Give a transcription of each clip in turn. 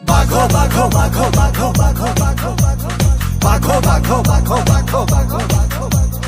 Bajo, bajo, bajo, bajo, bajo, bajo, bajo, bajo, bajo, bajo, bajo, bajo, bajo.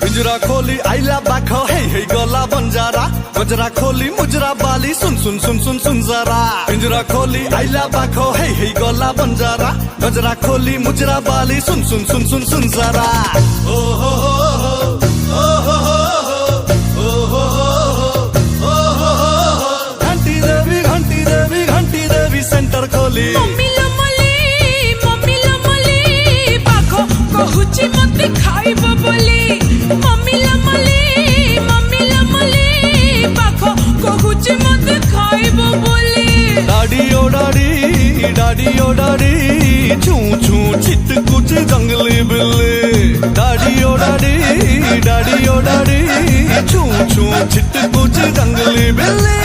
पिंजरा खोली आइला बाखो हे गला बंजारा गजरा खोली मुजरा बाली सुन सुन सुन सुन सुन जरा पिंजरा खोली आइला बाखो हे गला बंजारा गजरा खोली मुजरा बाली सुन सुन सुन सुन सुन जरा ओ हो हो ओ हो हो घंटी देवी सेंटर खोली मम्मी लो मली बाखो कहुची मत खाइब बोली मम्मी लो मली बाखो कहुची मत खाइब बोली डाडी ओ डाडी छू छू छित कुछ जंगली बिल्ली डाडी ओ डाडी छू छू छित कुछ जंगली बिल्ली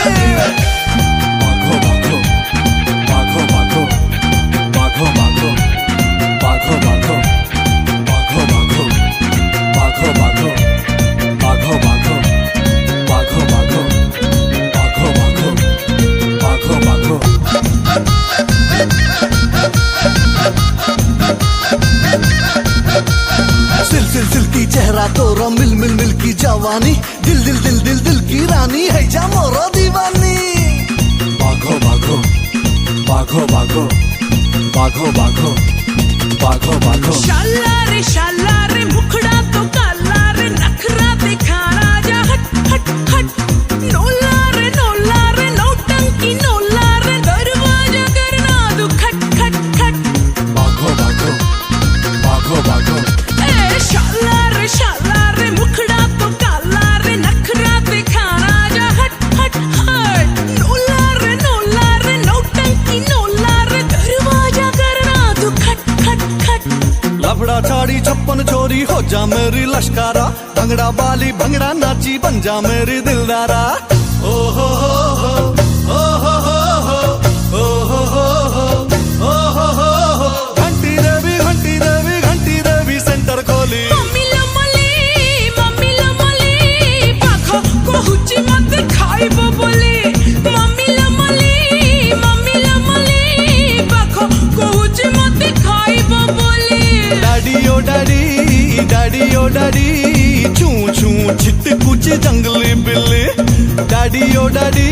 सिल की चेहरा तोरा मिल मिल मिल की जवानी दिल दिल दिल दिल दिल की रानी है जा मोरा दीवानी बाघो बाघो बाघो बाघो बाघो बाघो बाघो बाघो शाला रे मुखड़ा तो काला रे नखरा दिखा राजा हट हट हट नोला रे नौटंकी नोला रे दरवाजा करना दू खट खट खट बाघो बाघो बाघो बाघो शाला रे मुखड़ा तो काला रे नखरा दिखा राजा हट हट हट नोला रे नौटंकी नोला रे दरवाजा करना दू खट खट खट लफड़ा छाड़ी छप्पन चोरी हो जा मेरी लश्कारा भंगड़ा बाली भंगड़ा नाची बन जा मेरी दिलदारा ओ हो हो ओ हो हो ओ हो हो घंटी देवी सेंटर खोली मम्मी लो मली बाखो कहुची मत खाइब बोली मम्मी लो मली बाखो कहुची मत खाइब बोली डाडी ओ डाडी छू छू छिट कुछ जंगली बिल्ली डाडी ओ डाडी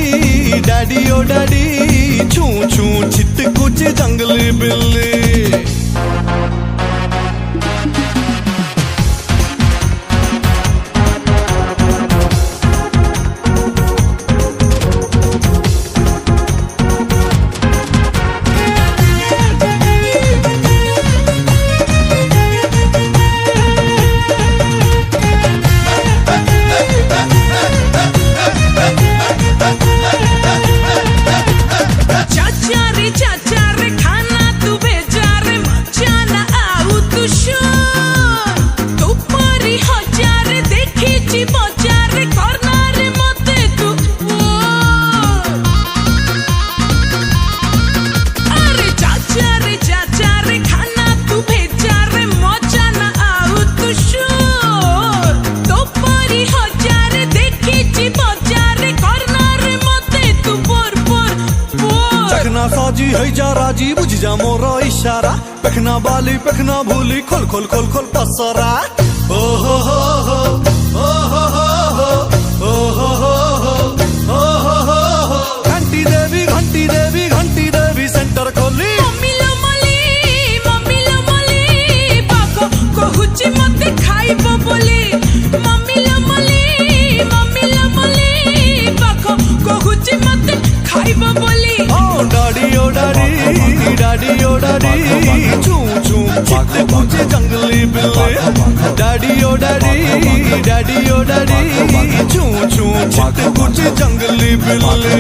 छू छू छिट कुछ जंगली बिल्ली चाचा रे खाना तू भेजा रे मचा ना आऊ तू तू परी हजार देखी ची बजार कॉर्नर मते तू अरे चाचा रे खाना तू भेजा रे मचा ना आऊ तू तो परी हजार देखी ची बजार कॉर्नर मते तू पोर चखना साजी है जा राजी बुझ जा मोरा इशारा पखना बाली पखना भूली खोल खोल खोल खोल पसरा ओ हो हो ओ हो हो ओ हो हो घंटी देवी सेंटर खोली मम्मी लो मली बाखो कहुची मत खाइब बोली मम्मी लो मली बाखो कहुची मत खाइब बोली डाडी ओ डाडी छू छू छिट कुछ जंगली बिल्ली डाडी ओ डाडी छू छू छिट कुछ जंगली बिल्ली